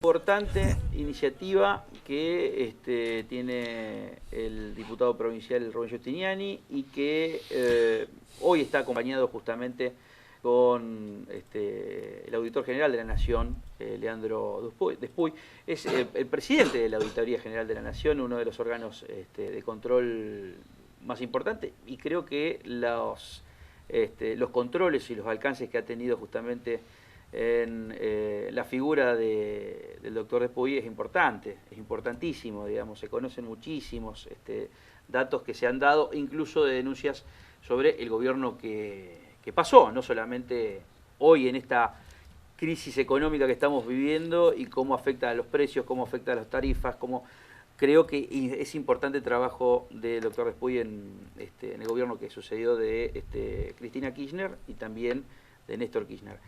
Importante iniciativa que tiene el diputado provincial Rubén Giustiniani y que hoy está acompañado justamente con el auditor general de la Nación, Leandro Despuy. Es el presidente de la Auditoría General de la Nación, uno de los órganos de control más importantes, y creo que los controles y los alcances que ha tenido justamente en la figura del doctor Despuy es importante, es importantísimo, digamos, se conocen muchísimos datos que se han dado, incluso de denuncias sobre el gobierno que pasó, no solamente hoy en esta crisis económica que estamos viviendo y cómo afecta a los precios, cómo afecta a las tarifas, cómo creo que es importante el trabajo del doctor Despuy en el gobierno que sucedió de Cristina Kirchner y también de Néstor Kirchner.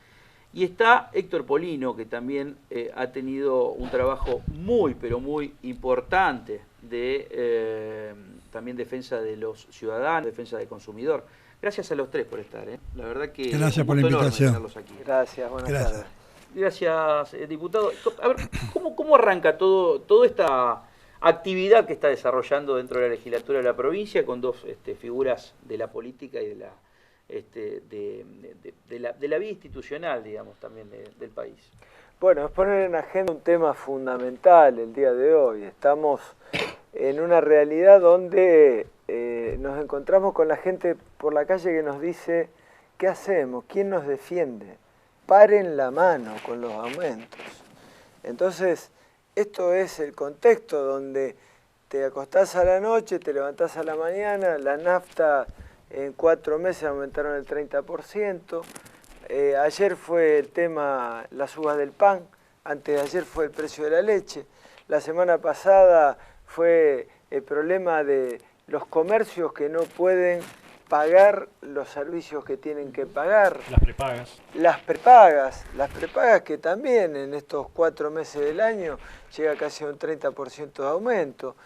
Y está Héctor Polino, que también ha tenido un trabajo muy, pero muy importante de también defensa de los ciudadanos, defensa del consumidor. Gracias a los tres por estar. La verdad que gracias por la invitación. Aquí. Gracias, buenas tardes. Gracias, diputado. A ver, ¿cómo arranca toda esta actividad que está desarrollando dentro de la legislatura de la provincia con dos figuras de la política y de la vida institucional, digamos, también del país? Bueno, es poner en agenda un tema fundamental el día de hoy. Estamos en una realidad donde nos encontramos con la gente por la calle que nos dice, ¿qué hacemos? ¿Quién nos defiende? Paren la mano con los aumentos. Entonces, esto es el contexto donde te acostás a la noche, te levantás a la mañana, la nafta en 4 meses aumentaron el 30%. Ayer fue el tema las uvas del pan, antes de ayer fue el precio de la leche. La semana pasada fue el problema de los comercios que no pueden pagar los servicios que tienen que pagar. Las prepagas. Las prepagas que también en estos 4 meses del año llega casi a un 30% de aumento.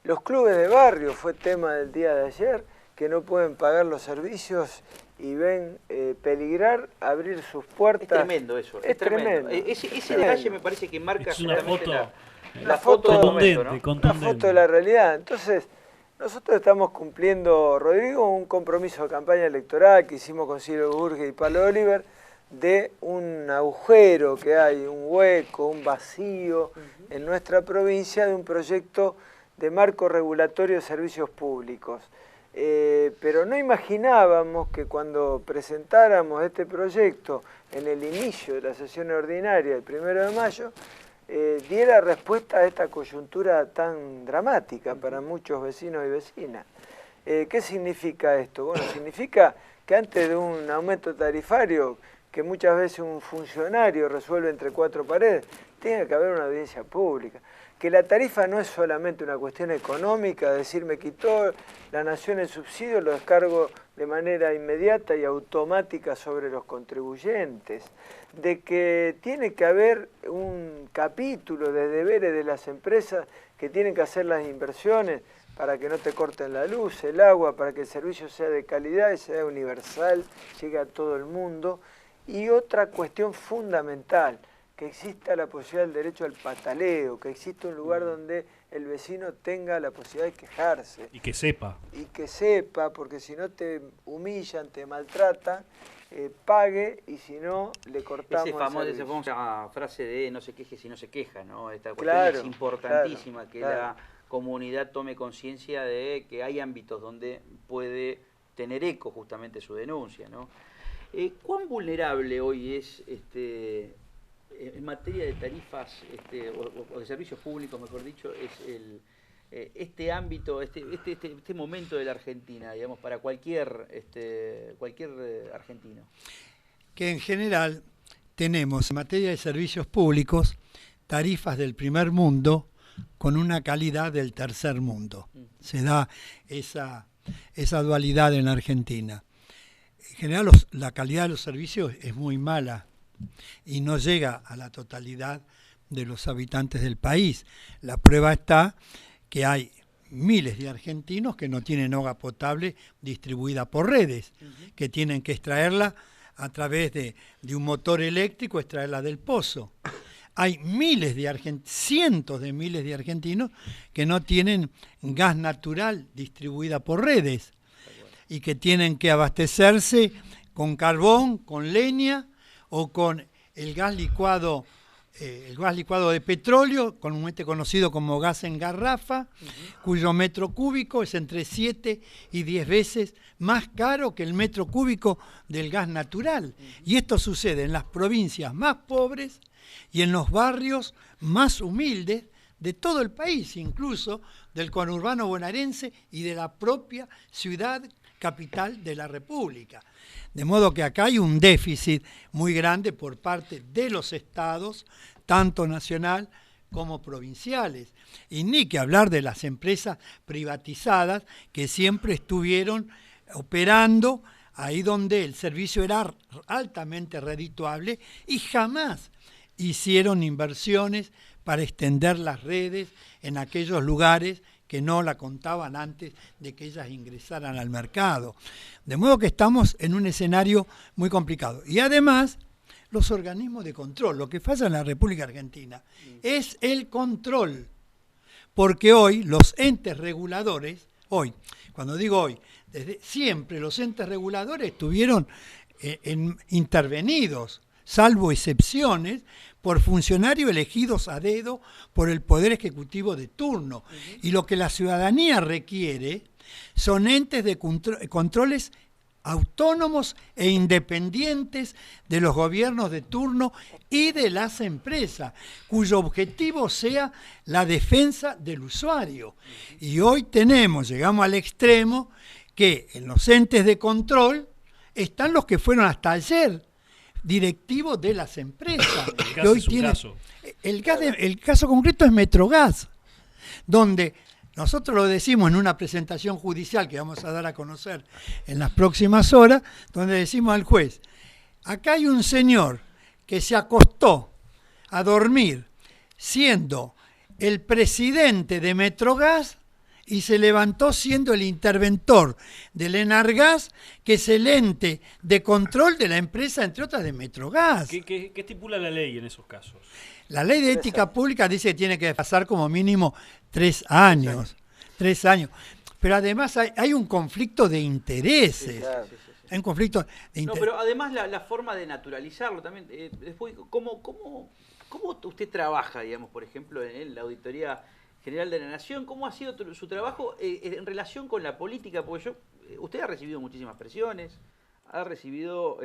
Los clubes de barrio fue tema del día de ayer, que no pueden pagar los servicios y ven peligrar abrir sus puertas. Es tremendo eso, es tremendo. Ese detalle me parece que marca justamente la foto contundente, momento, ¿no? Una foto de la realidad. Entonces, nosotros estamos cumpliendo, Rodrigo, un compromiso de campaña electoral que hicimos con Ciro Burge y Pablo Oliver, de un agujero que hay, un hueco, un vacío en nuestra provincia de un proyecto de marco regulatorio de servicios públicos. Pero no imaginábamos que cuando presentáramos este proyecto en el inicio de la sesión ordinaria, el 1 de mayo, diera respuesta a esta coyuntura tan dramática para muchos vecinos y vecinas. ¿Qué significa esto? Bueno, significa que antes de un aumento tarifario, que muchas veces un funcionario resuelve entre 4 paredes, tiene que haber una audiencia pública. Que la tarifa no es solamente una cuestión económica, decir me quitó la nación el subsidio, lo descargo de manera inmediata y automática sobre los contribuyentes, de que tiene que haber un capítulo de deberes de las empresas que tienen que hacer las inversiones para que no te corten la luz, el agua, para que el servicio sea de calidad y sea universal, llegue a todo el mundo. Y otra cuestión fundamental, que exista la posibilidad del derecho al pataleo, que exista un lugar donde el vecino tenga la posibilidad de quejarse. Y que sepa. Y que sepa, porque si no te humillan, te maltratan, pague y si no, le cortamos esa famosa frase de no se queje si no se queja, ¿no? Esta cuestión es importantísima, que la comunidad tome conciencia de que hay ámbitos donde puede tener eco justamente su denuncia, ¿no? ¿Cuán vulnerable hoy es en materia de tarifas o de servicios públicos, mejor dicho, es este ámbito, este momento de la Argentina, digamos, para cualquier argentino? Que en general tenemos en materia de servicios públicos tarifas del primer mundo con una calidad del tercer mundo. Se da esa dualidad en la Argentina. En general la calidad de los servicios es muy mala y no llega a la totalidad de los habitantes del país. La prueba está que hay miles de argentinos que no tienen agua potable distribuida por redes, que tienen que extraerla a través de un motor eléctrico, extraerla del pozo. hay cientos de miles de argentinos que no tienen gas natural distribuida por redes y que tienen que abastecerse con carbón, con leña o con el gas licuado de petróleo, comúnmente conocido como gas en garrafa, cuyo metro cúbico es entre 7 y 10 veces más caro que el metro cúbico del gas natural. Y esto sucede en las provincias más pobres y en los barrios más humildes de todo el país, incluso del conurbano bonaerense y de la propia ciudad capital de la República. De modo que acá hay un déficit muy grande por parte de los estados, tanto nacional como provinciales. Y ni que hablar de las empresas privatizadas que siempre estuvieron operando ahí donde el servicio era altamente redituable y jamás hicieron inversiones para extender las redes en aquellos lugares que no la contaban antes de que ellas ingresaran al mercado. De modo que estamos en un escenario muy complicado. Y además, los organismos de control, lo que pasa en la República Argentina, es el control. Porque hoy los entes reguladores, cuando digo hoy, desde siempre los entes reguladores estuvieron intervenidos, salvo excepciones, por funcionarios elegidos a dedo por el Poder Ejecutivo de turno. Y lo que la ciudadanía requiere son entes de controles autónomos e independientes de los gobiernos de turno y de las empresas, cuyo objetivo sea la defensa del usuario. Y hoy llegamos al extremo que en los entes de control están los que fueron hasta ayer directivos de las empresas. Que hoy tiene, el caso concreto es Metrogas, donde nosotros lo decimos en una presentación judicial que vamos a dar a conocer en las próximas horas, donde decimos al juez, acá hay un señor que se acostó a dormir siendo el presidente de Metrogas y se levantó siendo el interventor del Enargas, que es el ente de control de la empresa, entre otras, de Metrogas. ¿Qué estipula la ley en esos casos? La ley de ética pública dice que tiene que pasar como mínimo 3 años. 3 años. Pero además hay un conflicto de intereses. Sí, claro. Hay un conflicto de intereses. No, pero además la forma de naturalizarlo también. Después, ¿cómo usted trabaja, digamos, por ejemplo, en la Auditoría General de la Nación? ¿Cómo ha sido su trabajo en relación con la política? Porque usted ha recibido muchísimas presiones, ha recibido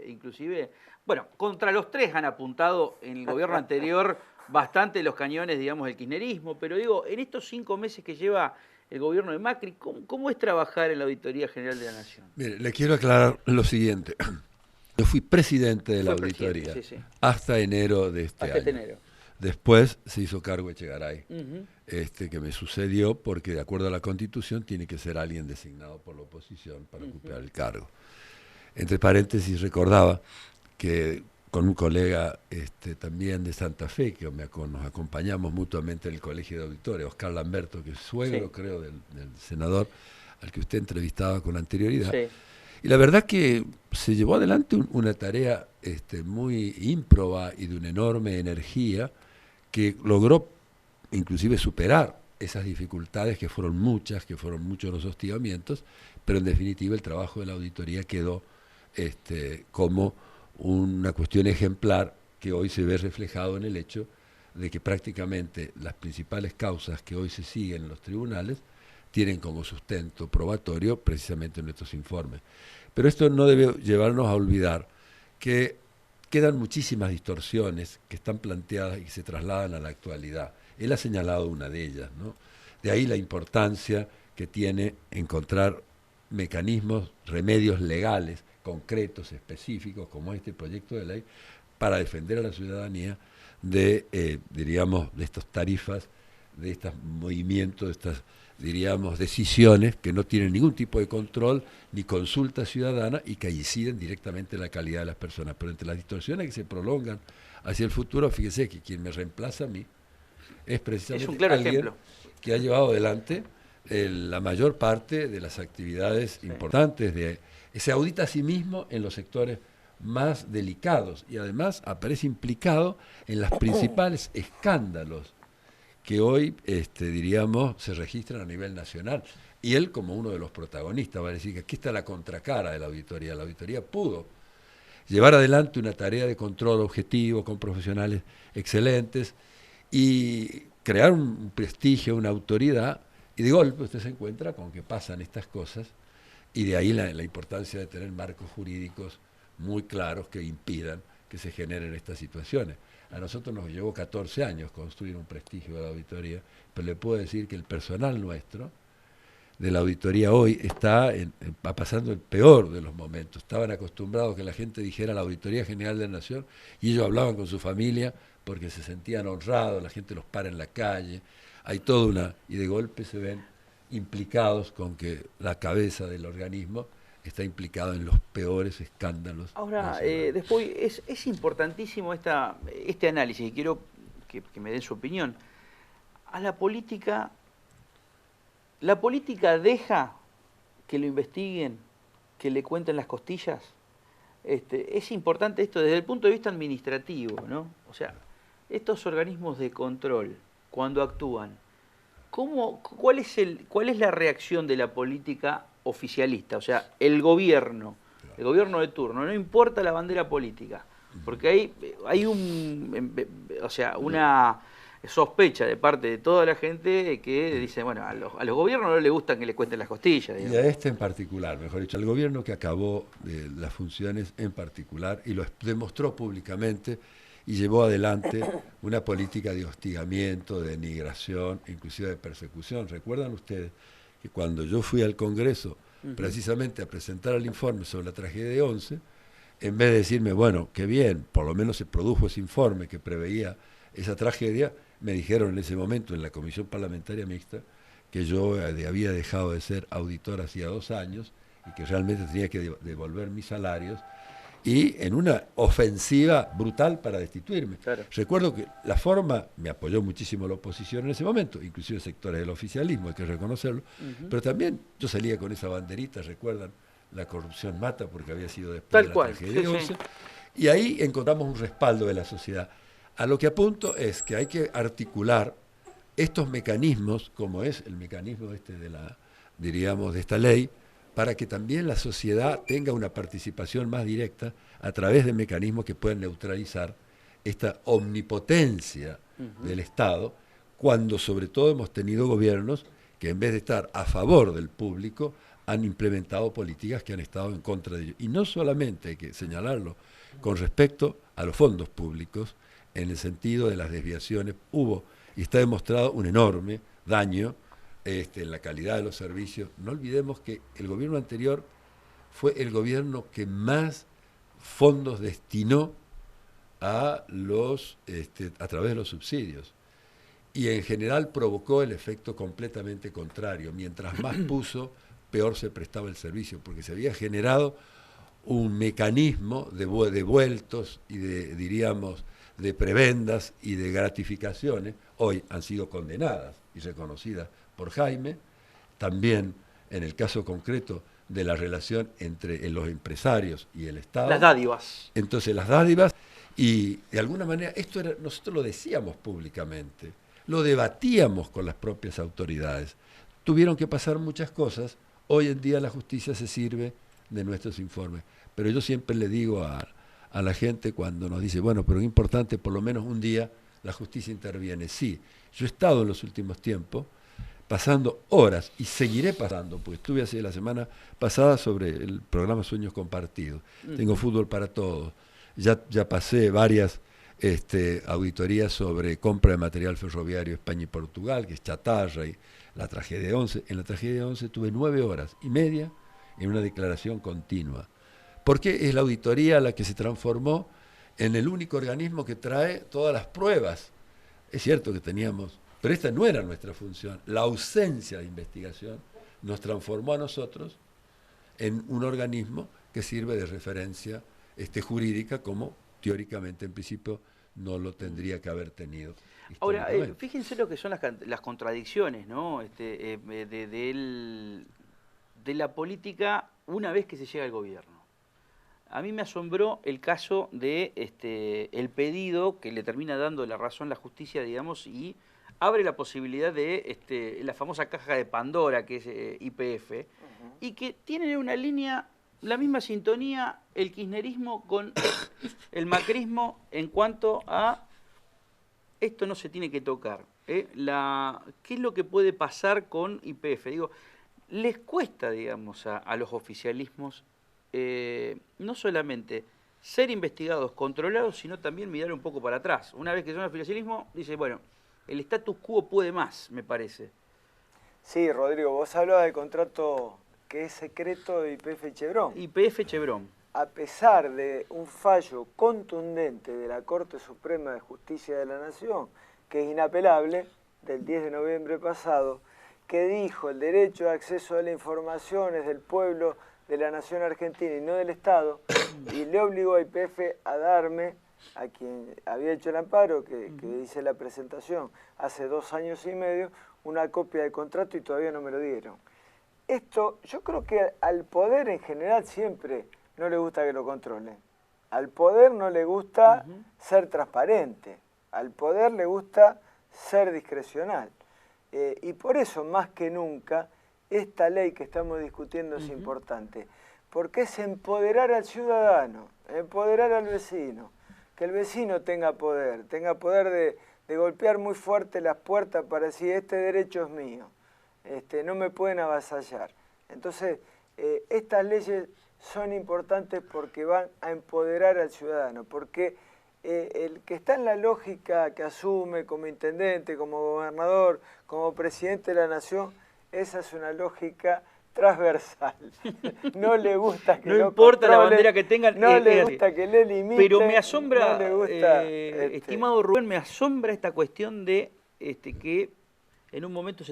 inclusive, bueno, contra los tres han apuntado en el gobierno anterior bastante los cañones, digamos, del kirchnerismo, pero digo, en estos 5 meses que lleva el gobierno de Macri, ¿cómo es trabajar en la Auditoría General de la Nación? Mire, le quiero aclarar lo siguiente. Yo fui presidente de la auditoría hasta enero de este año. Enero. Después se hizo cargo Echegaray, que me sucedió porque de acuerdo a la Constitución tiene que ser alguien designado por la oposición para ocupar el cargo. Entre paréntesis recordaba que con un colega también de Santa Fe, que nos acompañamos mutuamente en el Colegio de Auditores, Oscar Lamberto, que es suegro, creo, del senador al que usted entrevistaba con anterioridad. Sí. Y la verdad que se llevó adelante una tarea muy ímproba y de una enorme energía que logró inclusive superar esas dificultades que fueron muchos los hostigamientos, pero en definitiva el trabajo de la auditoría quedó como una cuestión ejemplar que hoy se ve reflejado en el hecho de que prácticamente las principales causas que hoy se siguen en los tribunales tienen como sustento probatorio precisamente nuestros informes. Pero esto no debe llevarnos a olvidar que quedan muchísimas distorsiones que están planteadas y que se trasladan a la actualidad. Él ha señalado una de ellas, ¿no? De ahí la importancia que tiene encontrar mecanismos, remedios legales, concretos, específicos, como este proyecto de ley, para defender a la ciudadanía de estas tarifas, de estos movimientos, de estas, decisiones que no tienen ningún tipo de control ni consulta ciudadana y que inciden directamente en la calidad de las personas. Pero entre las distorsiones que se prolongan hacia el futuro, fíjese que quien me reemplaza a mí es precisamente alguien que ha llevado adelante la mayor parte de las actividades importantes. Se audita a sí mismo en los sectores más delicados y además aparece implicado en los principales escándalos que hoy, diríamos, se registran a nivel nacional. Y él, como uno de los protagonistas, va a decir que aquí está la contracara de la auditoría. La auditoría pudo llevar adelante una tarea de control objetivo con profesionales excelentes y crear un prestigio, una autoridad, y de golpe usted se encuentra con que pasan estas cosas, y de ahí la importancia de tener marcos jurídicos muy claros que impidan que se generen estas situaciones. A nosotros nos llevó 14 años construir un prestigio de la auditoría, pero le puedo decir que el personal nuestro de la auditoría hoy está pasando el peor de los momentos. Estaban acostumbrados que la gente dijera la Auditoría General de la Nación y ellos hablaban con su familia porque se sentían honrados, la gente los para en la calle, hay toda una... y de golpe se ven implicados con que la cabeza del organismo está implicado en los peores escándalos. Ahora, después es importantísimo este análisis, y quiero que me den su opinión. A la política deja que lo investiguen, que le cuenten las costillas. Es importante esto desde el punto de vista administrativo, ¿no? O sea, estos organismos de control, cuando actúan, ¿cuál es la reacción de la política oficialista? O sea, el gobierno de turno, no importa la bandera política, porque hay una sospecha de parte de toda la gente que dice, bueno, a los gobiernos no les gustan que les cuenten las costillas. Digamos. Y a este en particular, mejor dicho, al gobierno que acabó de las funciones en particular y lo demostró públicamente y llevó adelante una política de hostigamiento, de denigración, inclusive de persecución. ¿Recuerdan ustedes que cuando yo fui al Congreso precisamente a presentar el informe sobre la tragedia de Once, en vez de decirme, bueno, qué bien, por lo menos se produjo ese informe que preveía esa tragedia, me dijeron en ese momento en la Comisión Parlamentaria Mixta que yo había dejado de ser auditor hacía 2 años y que realmente tenía que devolver mis salarios, y en una ofensiva brutal para destituirme. Claro. Recuerdo que la forma, me apoyó muchísimo la oposición en ese momento, inclusive sectores del oficialismo, hay que reconocerlo, pero también yo salía con esa banderita, recuerdan, la corrupción mata, porque había sido después de la tragedia de Once, y ahí encontramos un respaldo de la sociedad. A lo que apunto es que hay que articular estos mecanismos, como es el mecanismo de esta ley, para que también la sociedad tenga una participación más directa a través de mecanismos que puedan neutralizar esta omnipotencia del Estado, cuando sobre todo hemos tenido gobiernos que en vez de estar a favor del público, han implementado políticas que han estado en contra de ellos. Y no solamente hay que señalarlo con respecto a los fondos públicos, en el sentido de las desviaciones, hubo y está demostrado un enorme daño en la calidad de los servicios. No olvidemos que el gobierno anterior fue el gobierno que más fondos destinó a través de los subsidios, y en general provocó el efecto completamente contrario. Mientras más puso, peor se prestaba el servicio, porque se había generado un mecanismo de vueltos y de prebendas y de gratificaciones. Hoy han sido condenadas y reconocidas por Jaime, también en el caso concreto de la relación entre los empresarios y el Estado. Las dádivas. Entonces las dádivas, y de alguna manera nosotros lo decíamos públicamente, lo debatíamos con las propias autoridades. Tuvieron que pasar muchas cosas, hoy en día la justicia se sirve de nuestros informes, pero yo siempre le digo a la gente cuando nos dice, bueno, pero es importante, por lo menos un día la justicia interviene. Sí, yo he estado en los últimos tiempos pasando horas, y seguiré pasando, pues estuve hace la semana pasada sobre el programa Sueños Compartidos. Tengo Fútbol para Todos, ya pasé varias auditorías sobre compra de material ferroviario España y Portugal, que es chatarra, y la tragedia de Once. En la tragedia de Once tuve 9 horas y media en una declaración continua, porque es la auditoría la que se transformó en el único organismo que trae todas las pruebas. Es cierto que teníamos, pero esta no era nuestra función. La ausencia de investigación nos transformó a nosotros en un organismo que sirve de referencia jurídica, como teóricamente en principio no lo tendría que haber tenido. Ahora, fíjense lo que son las contradicciones, ¿no? De la política una vez que se llega al gobierno. a mí me asombró el caso de el pedido que le termina dando la razón la justicia, digamos, y abre la posibilidad de la famosa caja de Pandora, que es YPF, y que tiene una línea, la misma sintonía, el kirchnerismo con el macrismo en cuanto a esto no se tiene que tocar. ¿Qué es lo que puede pasar con YPF? Digo, les cuesta, digamos, a los oficialismos no solamente ser investigados, controlados, sino también mirar un poco para atrás. Una vez que son oficialismo, dice, bueno, el status quo puede más, me parece. Sí, Rodrigo, vos hablabas del contrato que es secreto de YPF y Chevron. YPF Chevron. A pesar de un fallo contundente de la Corte Suprema de Justicia de la Nación, que es inapelable, del 10 de noviembre pasado, que dijo el derecho de acceso a la información es del pueblo de la Nación Argentina y no del Estado, y le obligó a YPF a darme, a quien había hecho el amparo, que hice la presentación hace 2 años y medio, una copia del contrato y todavía no me lo dieron. Esto, yo creo que al poder en general siempre no le gusta que lo controlen. Al poder no le gusta ser transparente. Al poder le gusta ser discrecional. Y por eso, más que nunca, esta ley que estamos discutiendo es importante. Porque es empoderar al ciudadano, empoderar al vecino. Que el vecino tenga poder de golpear muy fuerte las puertas para decir, este derecho es mío. No me pueden avasallar. Entonces, estas leyes son importantes porque van a empoderar al ciudadano, porque el que está en la lógica que asume como intendente, como gobernador, como presidente de la nación, esa es una lógica transversal. No le gusta que no lo importa controle, la bandera que tengan. no le gusta que le limite. Pero me asombra, no le gusta, estimado Rubén, me asombra esta cuestión de que en un momento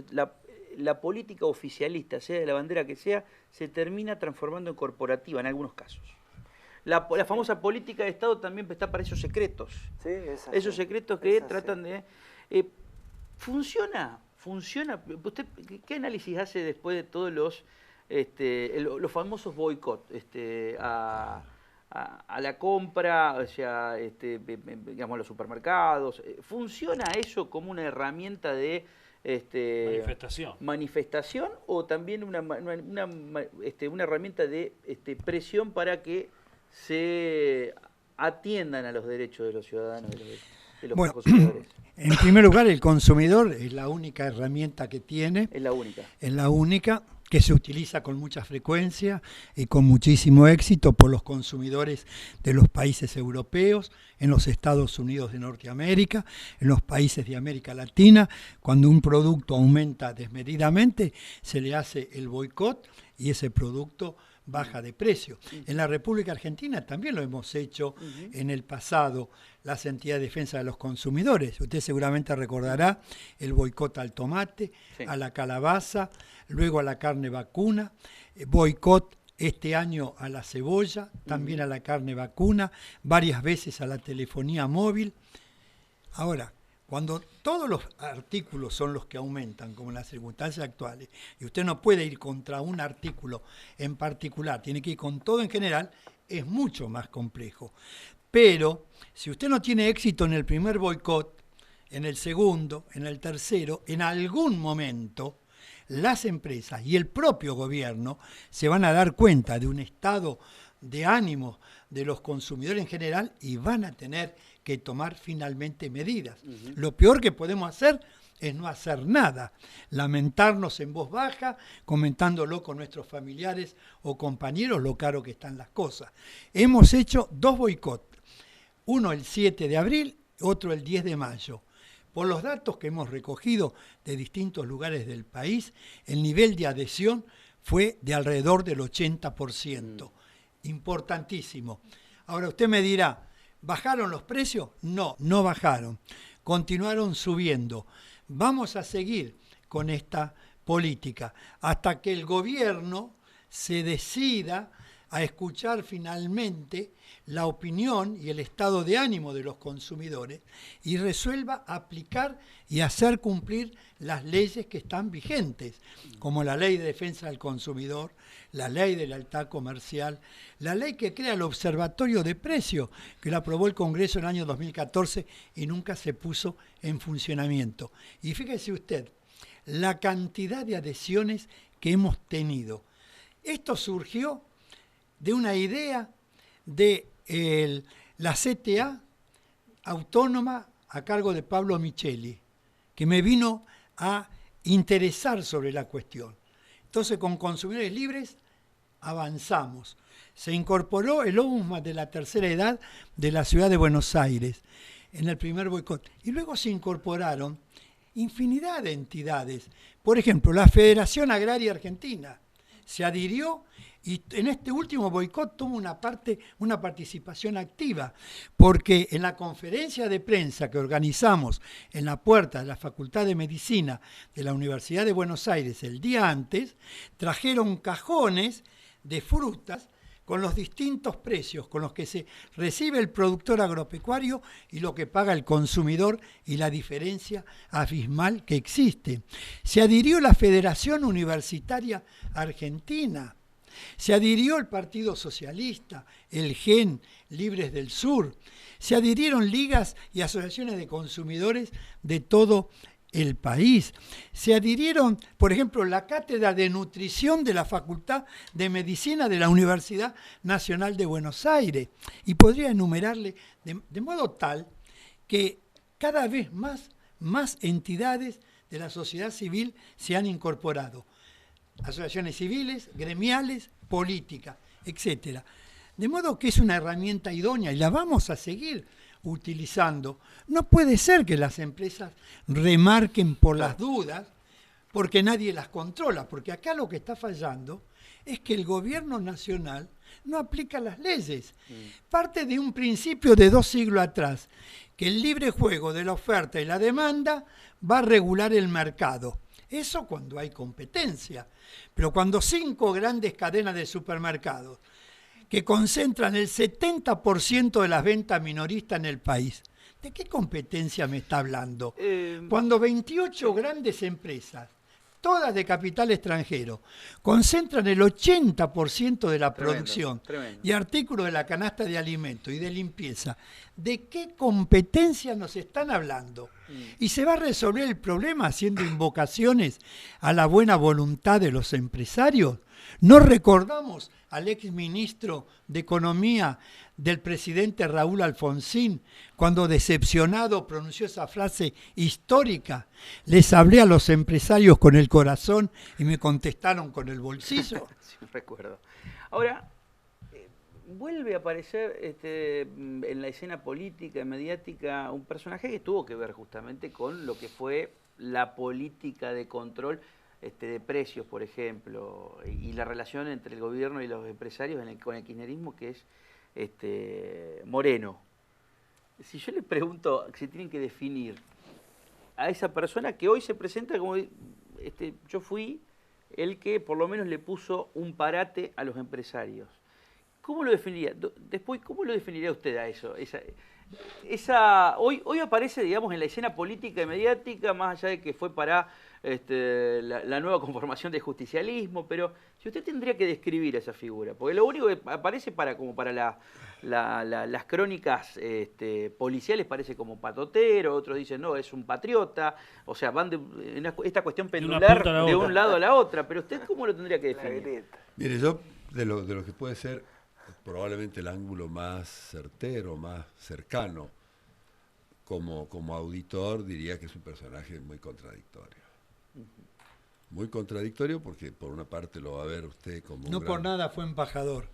la política oficialista, sea de la bandera que sea, se termina transformando en corporativa en algunos casos. La famosa política de Estado también está para esos secretos. Sí, es así. Esos secretos que tratan de... ¿Funciona? ¿Usted qué análisis hace después de todos los famosos boicot a la compra, o sea, digamos, los supermercados? ¿Funciona eso como una herramienta de manifestación o también una herramienta de presión para que se atiendan a los derechos de los ciudadanos, de los consumidores? En primer lugar, el consumidor es la única herramienta que tiene. Es la única. Es la única que se utiliza con mucha frecuencia y con muchísimo éxito por los consumidores de los países europeos, en los Estados Unidos de Norteamérica, en los países de América Latina. Cuando un producto aumenta desmedidamente, se le hace el boicot y ese producto baja de precio. En la República Argentina también lo hemos hecho en el pasado, las entidades de defensa de los consumidores. Usted seguramente recordará el boicot al tomate, a la calabaza, luego a la carne vacuna, boicot este año a la cebolla, también a la carne vacuna, varias veces a la telefonía móvil. Ahora, cuando todos los artículos son los que aumentan, como en las circunstancias actuales, y usted no puede ir contra un artículo en particular, tiene que ir con todo en general, es mucho más complejo. Pero si usted no tiene éxito en el primer boicot, en el segundo, en el tercero, en algún momento las empresas y el propio gobierno se van a dar cuenta de un estado de ánimo de los consumidores en general y van a tener que tomar finalmente medidas. Lo peor que podemos hacer es no hacer nada, lamentarnos en voz baja, comentándolo con nuestros familiares o compañeros lo caro que están las cosas. Hemos hecho 2 boicots, uno el 7 de abril, otro el 10 de mayo. Por los datos que hemos recogido de distintos lugares del país, el nivel de adhesión fue de alrededor del 80%. Importantísimo. Ahora usted me dirá, ¿bajaron los precios? No, no bajaron. Continuaron subiendo. Vamos a seguir con esta política hasta que el gobierno se decida a escuchar finalmente la opinión y el estado de ánimo de los consumidores y resuelva aplicar y hacer cumplir las leyes que están vigentes, como la Ley de Defensa del Consumidor, la Ley de Lealtad Comercial, la ley que crea el Observatorio de Precios, que la aprobó el Congreso en el año 2014 y nunca se puso en funcionamiento. Y fíjese usted, la cantidad de adhesiones que hemos tenido. Esto surgió de una idea de la CTA autónoma a cargo de Pablo Micheli, que me vino a interesar sobre la cuestión. Entonces, con Consumidores Libres avanzamos. Se incorporó el OMSMA de la tercera edad de la ciudad de Buenos Aires en el primer boicot. Y luego se incorporaron infinidad de entidades. Por ejemplo, la Federación Agraria Argentina se adhirió y en este último boicot tuvo una participación activa, porque en la conferencia de prensa que organizamos en la puerta de la Facultad de Medicina de la Universidad de Buenos Aires el día antes, trajeron cajones de frutas con los distintos precios con los que se recibe el productor agropecuario y lo que paga el consumidor y la diferencia abismal que existe. Se adhirió la Federación Universitaria Argentina, se adhirió el Partido Socialista, el GEN, Libres del Sur, se adhirieron ligas y asociaciones de consumidores de todo el país. Se adhirieron, por ejemplo, la Cátedra de Nutrición de la Facultad de Medicina de la Universidad Nacional de Buenos Aires. Y podría enumerarle de modo tal que cada vez más entidades de la sociedad civil se han incorporado. Asociaciones civiles, gremiales, políticas, etc. De modo que es una herramienta idónea y la vamos a seguir utilizando. No puede ser que las empresas remarquen por las dudas porque nadie las controla, porque acá lo que está fallando es que el gobierno nacional no aplica las leyes. Parte de un principio de 2 siglos atrás, que el libre juego de la oferta y la demanda va a regular el mercado. Eso cuando hay competencia. Pero cuando 5 grandes cadenas de supermercados que concentran el 70% de las ventas minoristas en el país, ¿de qué competencia me está hablando? Cuando 28 grandes empresas, todas de capital extranjero, concentran el 80% de la producción y artículos de la canasta de alimentos y de limpieza, ¿de qué competencia nos están hablando? Y se va a resolver el problema haciendo invocaciones a la buena voluntad de los empresarios. ¿No recordamos al exministro de Economía del presidente Raúl Alfonsín cuando decepcionado pronunció esa frase histórica? Les hablé a los empresarios con el corazón y me contestaron con el bolsillo. Sí, recuerdo. Ahora, vuelve a aparecer en la escena política y mediática un personaje que tuvo que ver justamente con lo que fue la política de control de precios, por ejemplo, y la relación entre el gobierno y los empresarios con el kirchnerismo, que es Moreno. Si yo le pregunto si tienen que definir a esa persona que hoy se presenta como yo fui el que por lo menos le puso un parate a los empresarios, ¿cómo lo definiría? Después, ¿cómo lo definiría usted a eso? Hoy aparece, digamos, en la escena política y mediática, más allá de que fue para la nueva conformación del justicialismo, pero si usted tendría que describir a esa figura, porque lo único que aparece para las crónicas policiales parece como patotero, otros dicen no, es un patriota, o sea, van en esta cuestión pendular de un lado a la otra, pero usted ¿cómo lo tendría que definir? Mire, yo de lo que puede ser probablemente el ángulo más certero, más cercano, como auditor diría que es un personaje muy contradictorio. Muy contradictorio porque por una parte lo va a ver usted como no por nada fue embajador.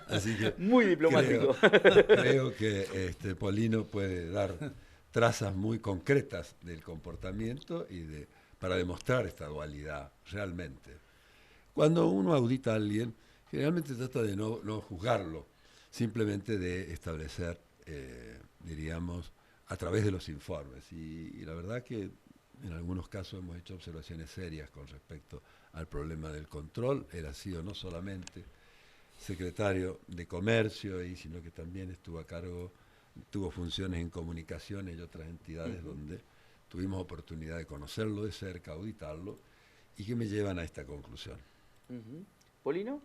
Así que muy diplomático. Creo que Polino puede dar trazas muy concretas del comportamiento para demostrar esta dualidad realmente. Cuando uno audita a alguien, generalmente trata de no juzgarlo, simplemente de establecer, diríamos, a través de los informes. Y la verdad que en algunos casos hemos hecho observaciones serias con respecto al problema del control. Él ha sido no solamente secretario de Comercio, sino que también estuvo a cargo, tuvo funciones en comunicaciones y otras entidades donde tuvimos oportunidad de conocerlo de cerca, auditarlo, y que me llevan a esta conclusión. ¿Polino?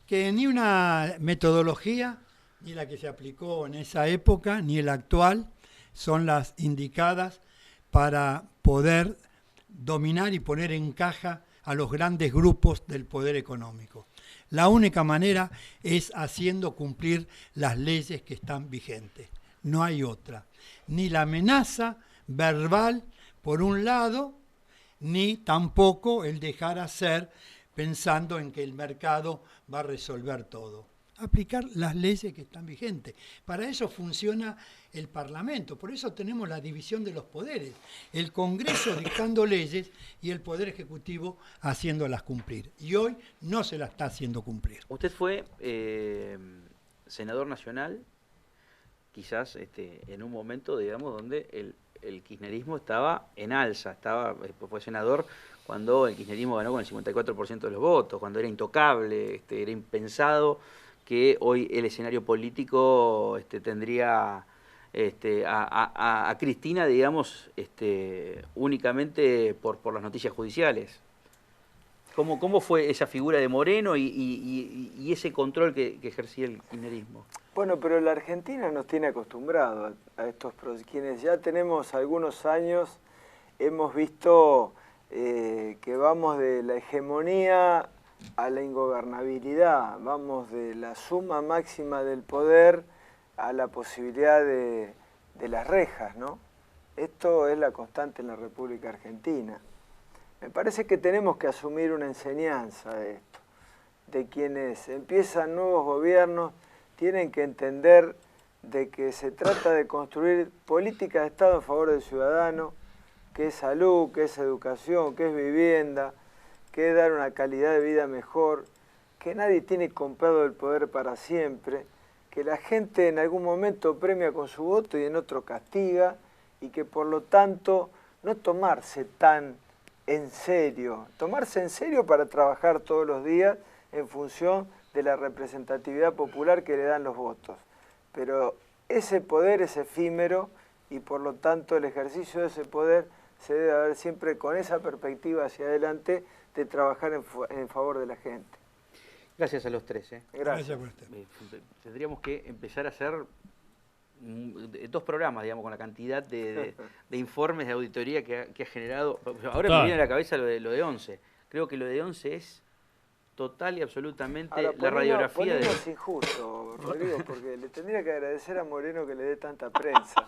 Que ni una metodología, ni la que se aplicó en esa época, ni la actual, son las indicadas para poder dominar y poner en caja a los grandes grupos del poder económico. La única manera es haciendo cumplir las leyes que están vigentes. No hay otra. Ni la amenaza verbal, por un lado, ni tampoco el dejar hacer pensando en que el mercado va a resolver todo. Aplicar las leyes que están vigentes. Para eso funciona el Parlamento, por eso tenemos la división de los poderes. El Congreso dictando leyes y el Poder Ejecutivo haciéndolas cumplir. Y hoy no se las está haciendo cumplir. Usted fue senador nacional, quizás en un momento, digamos, donde el kirchnerismo estaba en alza, fue senador cuando el kirchnerismo ganó con el 54% de los votos, cuando era intocable, era impensado que hoy el escenario político tendría a Cristina, digamos, únicamente por las noticias judiciales. ¿Cómo fue esa figura de Moreno y ese control que ejercía el kirchnerismo? Bueno, pero la Argentina nos tiene acostumbrados a estos procesos. Quienes ya tenemos algunos años hemos visto que vamos de la hegemonía a la ingobernabilidad, vamos de la suma máxima del poder a la posibilidad de las rejas, ¿no? Esto es la constante en la República Argentina. Me parece que tenemos que asumir una enseñanza de esto, de quienes empiezan nuevos gobiernos, tienen que entender de que se trata de construir políticas de Estado en favor del ciudadano, que es salud, que es educación, que es vivienda, que es dar una calidad de vida mejor, que nadie tiene comprado el poder para siempre, que la gente en algún momento premia con su voto y en otro castiga, y que por lo tanto no tomarse tan en serio, tomarse en serio para trabajar todos los días en función de la representatividad popular que le dan los votos. Pero ese poder es efímero y por lo tanto el ejercicio de ese poder se debe ver siempre con esa perspectiva hacia adelante de trabajar en favor de la gente. Gracias a los tres. Gracias. Tendríamos que empezar a hacer 2 programas, digamos, con la cantidad de informes de auditoría que ha generado. Ahora me viene a la cabeza lo de 11. Creo que lo de 11 es total y absolutamente ahora, la radiografía de... Es injusto, Rodrigo, porque le tendría que agradecer a Moreno que le dé tanta prensa.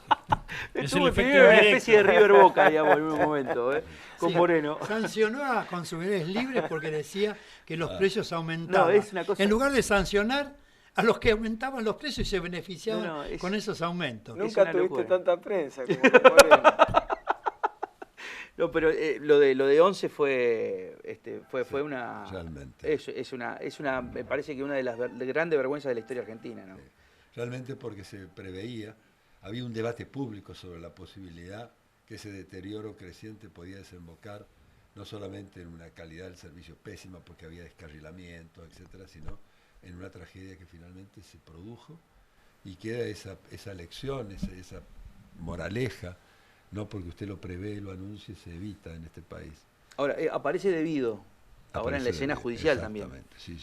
Estuvo teniendo una especie de River Boca, digamos, en un momento, con sí, Moreno. Sancionó a Consumidores Libres porque decía que los precios aumentaban. No, es una cosa... En lugar de sancionar a los que aumentaban los precios y se beneficiaban con esos aumentos. Nunca tuviste tanta prensa como Moreno. No, pero lo de 11 fue una... Realmente. Es una, me parece que una de las grandes vergüenzas de la historia argentina, ¿no? Sí. Realmente porque se preveía, había un debate público sobre la posibilidad que ese deterioro creciente podía desembocar no solamente en una calidad del servicio pésima porque había descarrilamientos, etcétera, sino en una tragedia que finalmente se produjo y queda esa lección, esa moraleja. No porque usted lo prevé, lo anuncie, se evita en este país. Ahora, aparece debido, ahora en la escena judicial también. Sí.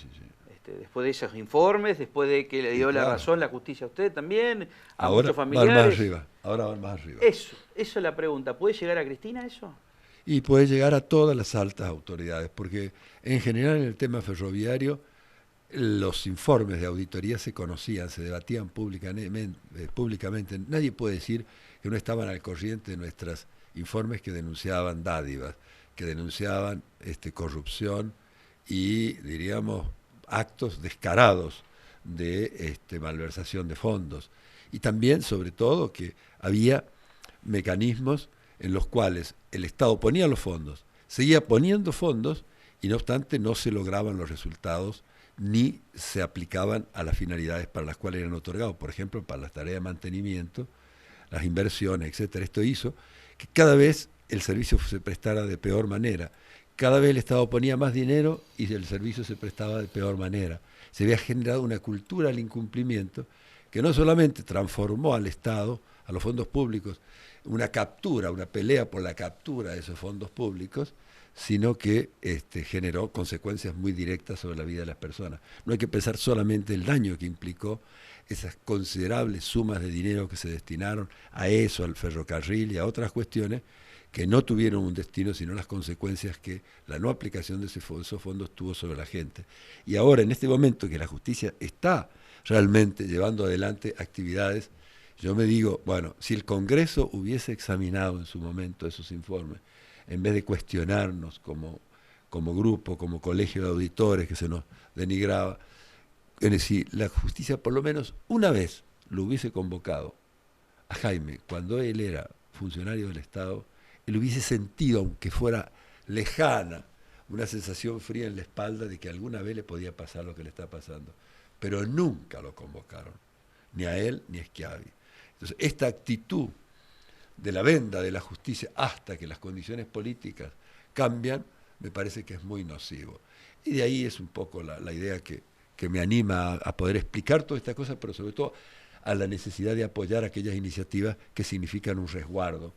Después de esos informes, después de que le dio la razón la justicia a usted también, a ahora muchos familiares. Ahora van más arriba. Eso es la pregunta. ¿Puede llegar a Cristina eso? Y puede llegar a todas las altas autoridades, porque en general en el tema ferroviario los informes de auditoría se conocían, se debatían públicamente. Nadie puede decir que no estaban al corriente de nuestros informes que denunciaban dádivas, que denunciaban corrupción y, diríamos, actos descarados de malversación de fondos. Y también, sobre todo, que había mecanismos en los cuales el Estado ponía los fondos, seguía poniendo fondos y, no obstante, no se lograban los resultados ni se aplicaban a las finalidades para las cuales eran otorgados. Por ejemplo, para las tareas de mantenimiento, las inversiones, etcétera. Esto hizo que cada vez el servicio se prestara de peor manera, cada vez el Estado ponía más dinero y el servicio se prestaba de peor manera. Se había generado una cultura al incumplimiento que no solamente transformó al Estado, a los fondos públicos, una captura, una pelea por la captura de esos fondos públicos, sino que generó consecuencias muy directas sobre la vida de las personas. No hay que pensar solamente el daño que implicó esas considerables sumas de dinero que se destinaron a eso, al ferrocarril y a otras cuestiones que no tuvieron un destino, sino las consecuencias que la no aplicación de esos fondos tuvo sobre la gente. Y ahora, en este momento que la justicia está realmente llevando adelante actividades, yo me digo, bueno, si el Congreso hubiese examinado en su momento esos informes, en vez de cuestionarnos como grupo, como colegio de auditores que se nos denigraba, es decir, la justicia por lo menos una vez lo hubiese convocado a Jaime, cuando él era funcionario del Estado, él hubiese sentido, aunque fuera lejana, una sensación fría en la espalda de que alguna vez le podía pasar lo que le está pasando. Pero nunca lo convocaron, ni a él ni a Schiavi. Entonces, esta actitud de la venda de la justicia hasta que las condiciones políticas cambian, me parece que es muy nocivo. Y de ahí es un poco la idea que me anima a poder explicar toda esta cosa, pero sobre todo a la necesidad de apoyar aquellas iniciativas que significan un resguardo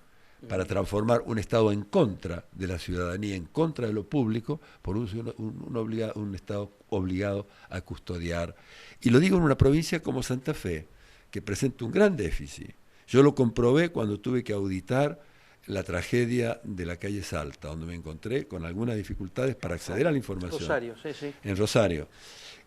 para transformar un Estado en contra de la ciudadanía, en contra de lo público, por un Estado obligado a custodiar. Y lo digo en una provincia como Santa Fe, que presenta un gran déficit. Yo lo comprobé cuando tuve que auditar la tragedia de la calle Salta, donde me encontré con algunas dificultades para acceder a la información. Rosario, sí. En Rosario.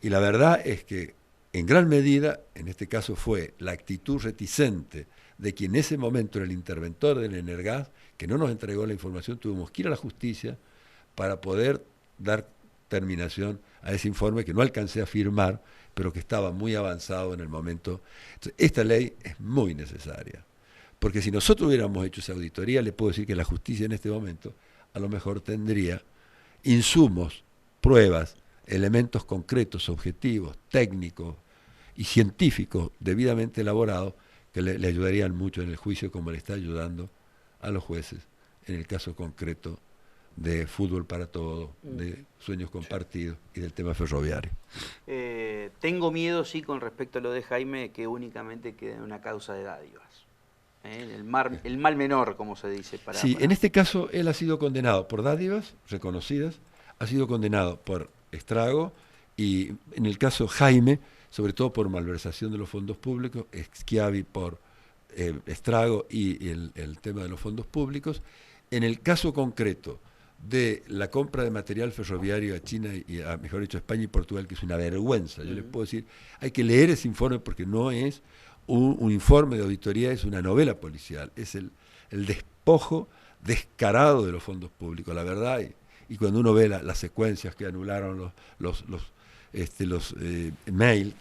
Y la verdad es que, en gran medida, en este caso fue la actitud reticente de quien en ese momento era el interventor del Energas, que no nos entregó la información, tuvimos que ir a la justicia para poder dar terminación a ese informe que no alcancé a firmar, pero que estaba muy avanzado en el momento. Entonces, esta ley es muy necesaria, porque si nosotros hubiéramos hecho esa auditoría, le puedo decir que la justicia en este momento a lo mejor tendría insumos, pruebas, elementos concretos, objetivos, técnicos y científicos debidamente elaborados que le ayudarían mucho en el juicio, como le está ayudando a los jueces en el caso concreto de Fútbol para Todos, de Sueños Compartidos y del tema ferroviario. Tengo miedo, sí, con respecto a lo de Jaime, que únicamente quede una causa de dádivas. El mal menor, como se dice. En este caso él ha sido condenado por dádivas reconocidas, ha sido condenado por estrago y en el caso Jaime, sobre todo por malversación de los fondos públicos, Schiavi por estrago y el tema de los fondos públicos. En el caso concreto de la compra de material ferroviario a China y mejor dicho, a España y Portugal, que es una vergüenza. Yo les puedo decir, hay que leer ese informe porque no es un informe de auditoría, es una novela policial, es el despojo descarado de los fondos públicos, la verdad. Y cuando uno ve las secuencias que anularon los mail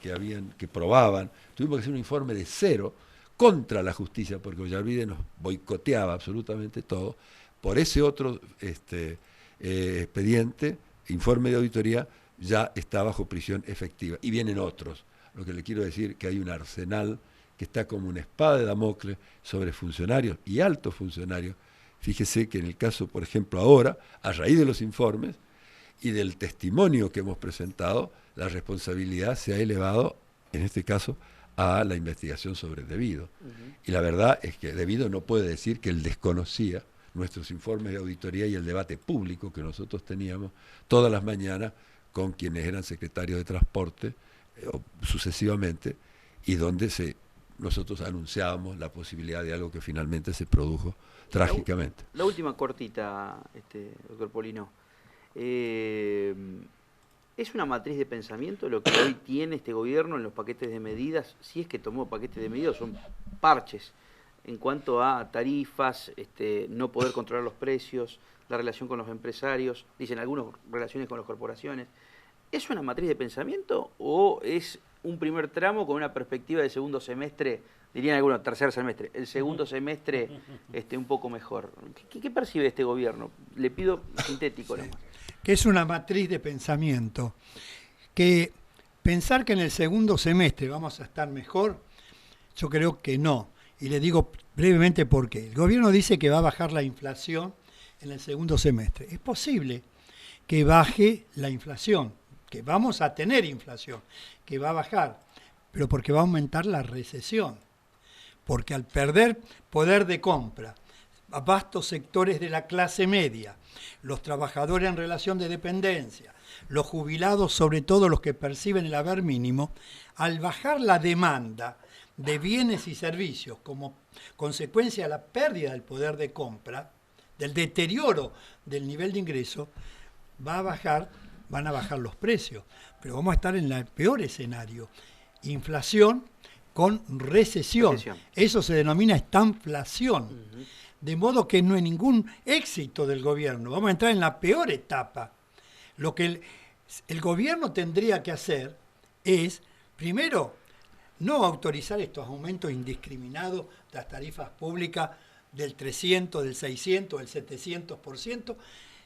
que probaban, tuvimos que hacer un informe de cero contra la justicia, porque Ollarvide nos boicoteaba absolutamente todo. Por ese otro expediente, informe de auditoría, ya está bajo prisión efectiva. Y vienen otros. Lo que le quiero decir que hay un arsenal que está como una espada de Damocles sobre funcionarios y altos funcionarios. Fíjese que en el caso, por ejemplo, ahora, a raíz de los informes y del testimonio que hemos presentado, la responsabilidad se ha elevado, en este caso, a la investigación sobre Debido. Y la verdad es que Debido no puede decir que él desconocía nuestros informes de auditoría y el debate público que nosotros teníamos todas las mañanas con quienes eran secretarios de transporte sucesivamente, y donde nosotros anunciábamos la posibilidad de algo que finalmente se produjo trágicamente. La última cortita, doctor Polino. ¿Es una matriz de pensamiento lo que hoy tiene este gobierno en los paquetes de medidas? Si es que tomó paquetes de medidas, son parches en cuanto a tarifas, no poder controlar los precios, la relación con los empresarios, dicen algunos, relaciones con las corporaciones. ¿Es una matriz de pensamiento o es un primer tramo con una perspectiva de segundo semestre, dirían algunos, tercer semestre, el segundo semestre un poco mejor? ¿Qué percibe este gobierno? Le pido sintético nomás. Que es una matriz de pensamiento, que pensar que en el segundo semestre vamos a estar mejor, yo creo que no. Y le digo brevemente por qué. El gobierno dice que va a bajar la inflación en el segundo semestre. Es posible, que baje la inflación, que vamos a tener inflación, que va a bajar, pero porque va a aumentar la recesión. Porque al perder poder de compra, a vastos sectores de la clase media, los trabajadores en relación de dependencia, los jubilados, sobre todo los que perciben el haber mínimo, al bajar la demanda de bienes y servicios como consecuencia de la pérdida del poder de compra, del deterioro del nivel de ingreso, van a bajar los precios. Pero vamos a estar en el peor escenario, inflación con recesión. Eso se denomina estanflación. De modo que no hay ningún éxito del gobierno. Vamos a entrar en la peor etapa. Lo que el gobierno tendría que hacer es, primero, no autorizar estos aumentos indiscriminados de las tarifas públicas del 300, del 600, del 700%,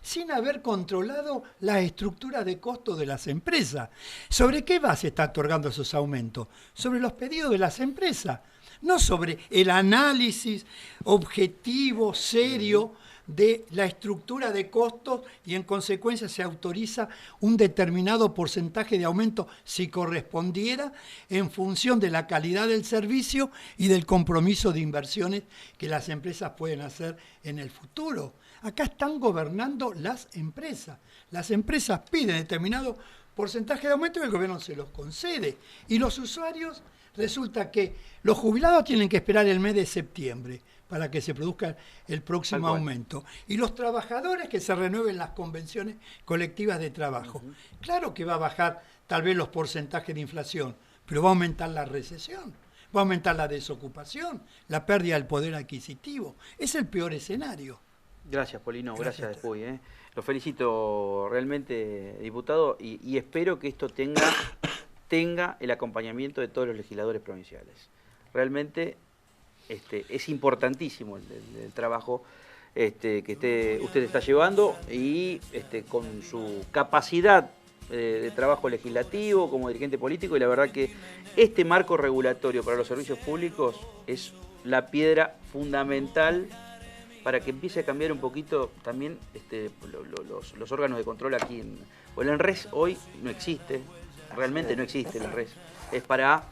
sin haber controlado las estructuras de costo de las empresas. ¿Sobre qué base está otorgando esos aumentos? Sobre los pedidos de las empresas, no sobre el análisis objetivo, serio, de la estructura de costos, y en consecuencia se autoriza un determinado porcentaje de aumento si correspondiera en función de la calidad del servicio y del compromiso de inversiones que las empresas pueden hacer en el futuro. Acá están gobernando las empresas. Las empresas piden determinado porcentaje de aumento y el gobierno se los concede. Y los usuarios, resulta que los jubilados tienen que esperar el mes de septiembre para que se produzca el próximo aumento. Y los trabajadores, que se renueven las convenciones colectivas de trabajo. Claro que va a bajar tal vez los porcentajes de inflación, pero va a aumentar la recesión, va a aumentar la desocupación, la pérdida del poder adquisitivo. Es el peor escenario. Gracias, Polino, gracias Puy. Lo felicito realmente, diputado, y espero que esto tenga el acompañamiento de todos los legisladores provinciales. Realmente es importantísimo el trabajo que usted está llevando, y con su capacidad de trabajo legislativo como dirigente político, y la verdad que este marco regulatorio para los servicios públicos es la piedra fundamental para que empiece a cambiar un poquito también los órganos de control aquí. El ENRES hoy no existe, realmente no existe el ENRES. Es para,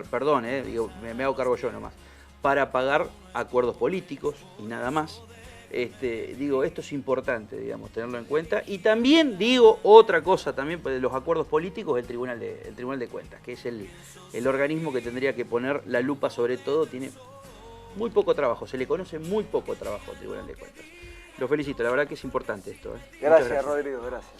perdón, me hago cargo yo nomás, para pagar acuerdos políticos y nada más. Esto es importante, digamos, tenerlo en cuenta. Y también digo otra cosa también, pues, de los acuerdos políticos, el Tribunal de Cuentas, que es el organismo que tendría que poner la lupa sobre todo. Tiene muy poco trabajo, se le conoce muy poco trabajo al Tribunal de Cuentas. Lo felicito, la verdad que es importante esto. Gracias, Rodrigo, gracias.